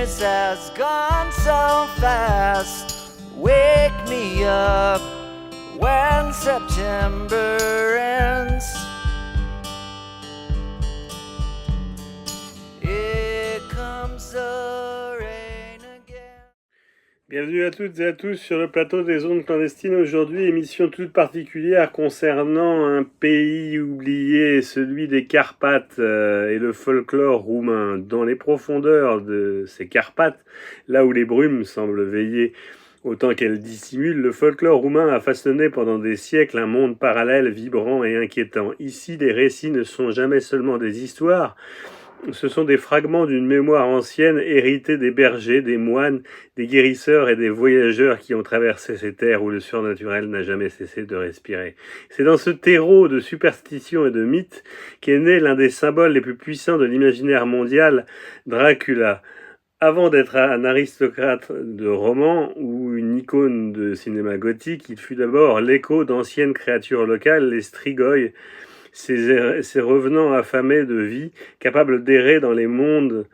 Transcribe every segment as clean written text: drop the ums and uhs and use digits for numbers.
days has gone so fast. Wake me up when September ends. Here comes the rain again. Bienvenue à toutes et à tous sur le plateau des Ondes Clandestines. Aujourd'hui, émission toute particulière concernant un pays oublié, celui des Carpates et le folklore roumain. Dans les profondeurs de ces Carpates, là où les brumes semblent veiller autant qu'elles dissimulent, le folklore roumain a façonné pendant des siècles un monde parallèle, vibrant et inquiétant. Ici, les récits ne sont jamais seulement des histoires, ce sont des fragments d'une mémoire ancienne héritée des bergers, des moines, des guérisseurs et des voyageurs qui ont traversé ces terres où le surnaturel n'a jamais cessé de respirer. C'est dans ce terreau de superstitions et de mythes qu'est né l'un des symboles les plus puissants de l'imaginaire mondial, Dracula. Avant d'être un aristocrate de roman ou une icône de cinéma gothique, il fut d'abord l'écho d'anciennes créatures locales, les Strigoi, ces revenants affamés de vie, capables d'errer dans les mondes,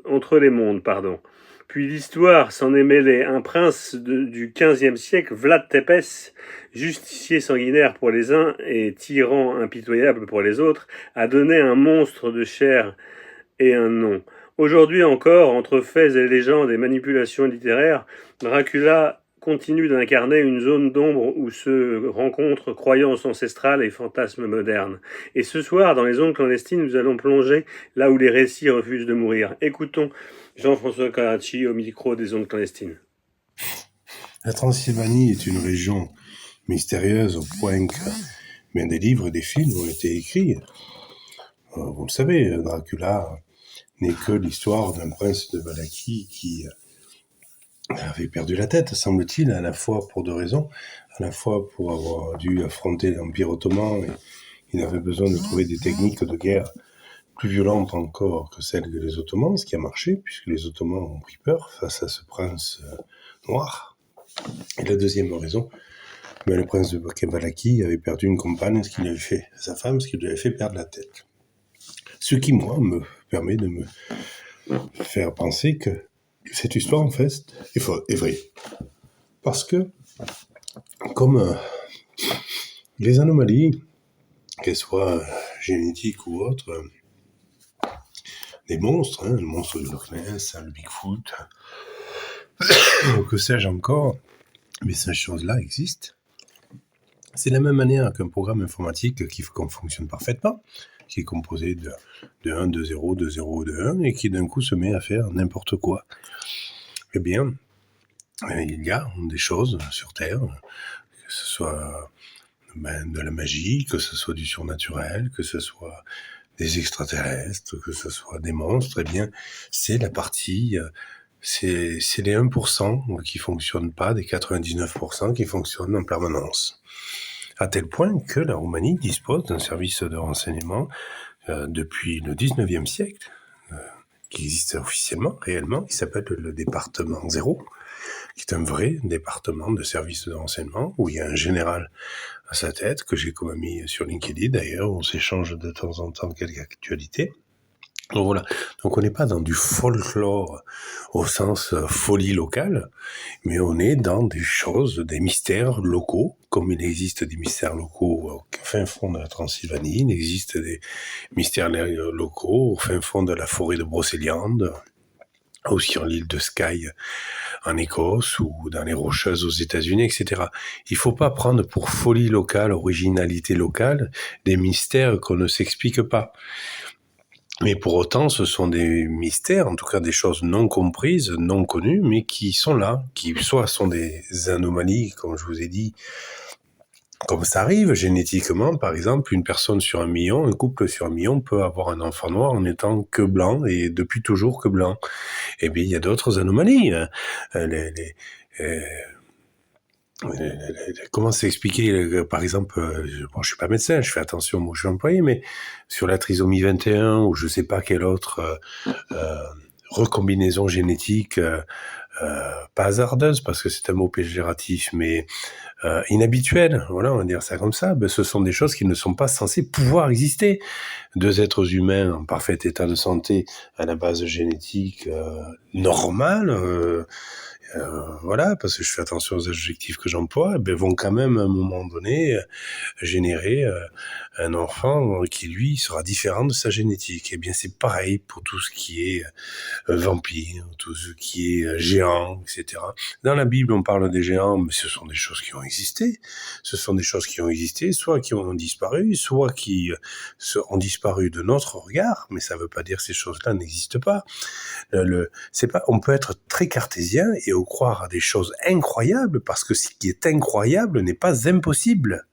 entre les mondes, pardon. Puis l'histoire s'en est mêlée. Un prince du XVe siècle, Vlad Tepes, justicier sanguinaire pour les uns et tyran impitoyable pour les autres, a donné un monstre de chair et un nom. Aujourd'hui encore, entre faits et légendes et manipulations littéraires, Dracula continue d'incarner une zone d'ombre où se rencontrent croyances ancestrales et fantasmes modernes. Et ce soir, dans les Ondes Clandestines, nous allons plonger là où les récits refusent de mourir. Écoutons Jean-François Carracci au micro des Ondes Clandestines. La Transylvanie est une région mystérieuse au point que bien des livres et des films ont été écrits. Vous le savez, Dracula n'est que l'histoire d'un prince de Valachie qui avait perdu la tête, semble-t-il, à la fois pour deux raisons. À la fois pour avoir dû affronter l'Empire ottoman et il avait besoin de trouver des techniques de guerre plus violentes encore que celles des Ottomans, ce qui a marché, puisque les Ottomans ont pris peur face à ce prince noir. Et la deuxième raison, le prince de Valachie avait perdu une compagne, ce qui lui avait fait, sa femme, ce qui lui avait fait perdre la tête. Ce qui, moi, me permet de me faire penser que cette histoire, en fait, est vraie. Parce que, comme les anomalies, qu'elles soient génétiques ou autres, des monstres, le monstre de Loch Ness, le Bigfoot, que sais-je encore, mais ces choses-là existent. C'est de la même manière qu'un programme informatique qui fonctionne parfaitement, qui est composé de 1, de 0, de 0, de 1, et qui d'un coup se met à faire n'importe quoi. Eh bien, il y a des choses sur Terre, que ce soit de la magie, que ce soit du surnaturel, que ce soit des extraterrestres, que ce soit des monstres, eh bien, c'est la partie, c'est les 1% qui fonctionnent pas, des 99% qui fonctionnent en permanence. À tel point que la Roumanie dispose d'un service de renseignement depuis le 19e siècle, qui existe officiellement, réellement, qui s'appelle le département 0, qui est un vrai département de service de renseignement, où il y a un général à sa tête, que j'ai comme ami sur LinkedIn d'ailleurs, on s'échange de temps en temps quelques actualités. Donc voilà, donc on n'est pas dans du folklore au sens folie locale, mais on est dans des choses, des mystères locaux, comme il existe des mystères locaux au fin fond de la Transylvanie, il existe des mystères locaux au fin fond de la forêt de Brocéliande, aussi en l'île de Skye en Écosse ou dans les Rocheuses aux États-Unis, etc. Il faut pas prendre pour folie locale, originalité locale, des mystères qu'on ne s'explique pas. Mais pour autant, ce sont des mystères, en tout cas des choses non comprises, non connues, mais qui sont là, qui soit sont des anomalies, comme je vous ai dit, comme ça arrive génétiquement. Par exemple, une personne sur 1 million, un couple sur 1 million peut avoir un enfant noir en étant que blanc et depuis toujours que blanc. Eh bien, il y a d'autres anomalies. Comment s'expliquer, par exemple, je suis pas médecin, je fais attention aux mots que je vais employer, mais sur la trisomie 21 ou je sais pas quelle autre recombinaison génétique pas hasardeuse parce que c'est un mot péjoratif, mais inhabituelle, voilà, on va dire ça comme ça, ce sont des choses qui ne sont pas censées pouvoir exister. Deux êtres humains en parfait état de santé à la base génétique normale, voilà, parce que je fais attention aux adjectifs que j'emploie, vont quand même à un moment donné générer un enfant qui lui sera différent de sa génétique. Et bien c'est pareil pour tout ce qui est vampire, tout ce qui est géant, etc. Dans la Bible on parle des géants, mais ce sont des choses qui ont existé. Ce sont des choses qui ont existé, soit qui ont disparu, soit qui ont disparu de notre regard, mais ça ne veut pas dire que ces choses-là n'existent pas. On peut être très cartésien et croire à des choses incroyables, parce que ce qui est incroyable n'est pas impossible.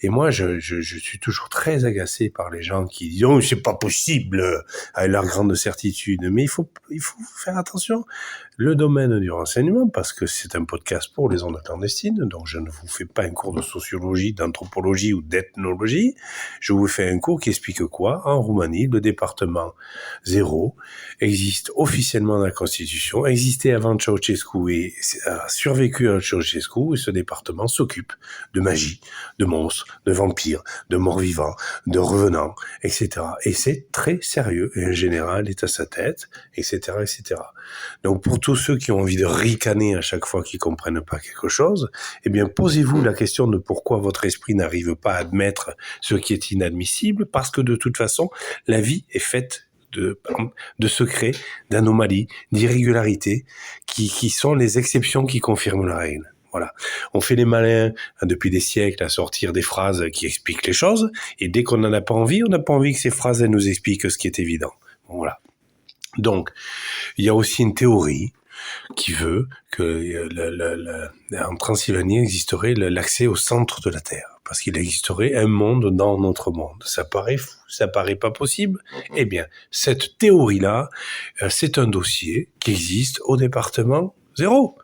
Et moi, je suis toujours très agacé par les gens qui disent « Oh, c'est pas possible !» avec leur grande certitude. Mais il faut faire attention. Le domaine du renseignement, parce que c'est un podcast pour les ondes clandestines, donc je ne vous fais pas un cours de sociologie, d'anthropologie ou d'ethnologie. Je vous fais un cours qui explique quoi ? En Roumanie, le département 0 existe officiellement dans la Constitution, existait avant Ceausescu et a survécu à Ceausescu, et ce département s'occupe de magie, de monstres, de vampires, de morts-vivants, de revenants, etc. Et c'est très sérieux. Et un général est à sa tête, etc., etc. Donc pour tous ceux qui ont envie de ricaner à chaque fois qu'ils comprennent pas quelque chose, eh bien posez-vous la question de pourquoi votre esprit n'arrive pas à admettre ce qui est inadmissible, parce que de toute façon, la vie est faite de secrets, d'anomalies, d'irrégularités, qui sont les exceptions qui confirment la règle. Voilà. On fait les malins depuis des siècles à sortir des phrases qui expliquent les choses, et dès qu'on n'en a pas envie, on n'a pas envie que ces phrases elles nous expliquent ce qui est évident. Voilà. Donc, il y a aussi une théorie qui veut que en Transylvanie existerait l'accès au centre de la Terre, parce qu'il existerait un monde dans notre monde. Ça paraît fou, ça paraît pas possible. Eh bien, cette théorie-là, c'est un dossier qui existe au département 0.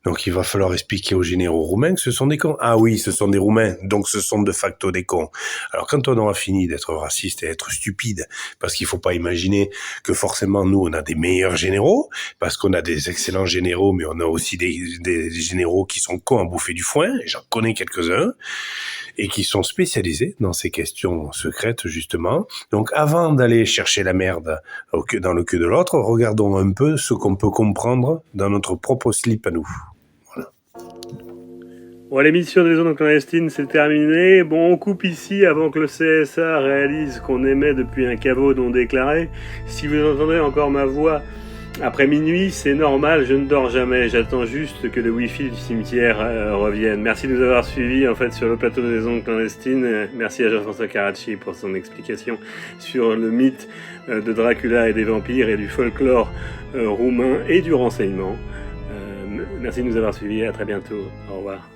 Donc il va falloir expliquer aux généraux roumains que ce sont des cons. Ah oui, ce sont des Roumains, donc ce sont de facto des cons. Alors quand on aura fini d'être raciste et d'être stupide, parce qu'il faut pas imaginer que forcément nous on a des meilleurs généraux, parce qu'on a des excellents généraux, mais on a aussi des généraux qui sont cons à bouffer du foin, et j'en connais quelques-uns, et qui sont spécialisés dans ces questions secrètes justement. Donc avant d'aller chercher la merde dans le cul de l'autre, regardons un peu ce qu'on peut comprendre dans notre propre slip à nous. Bon, l'émission des ondes clandestines, c'est terminé. Bon, on coupe ici avant que le CSA réalise qu'on émet depuis un caveau non déclaré. Si vous entendez encore ma voix après minuit, c'est normal, je ne dors jamais. J'attends juste que le wifi du cimetière revienne. Merci de nous avoir suivis en fait sur le plateau des ondes clandestines. Merci à Jean-François Carracci pour son explication sur le mythe de Dracula et des vampires et du folklore roumain et du renseignement. Merci de nous avoir suivis. À très bientôt. Au revoir.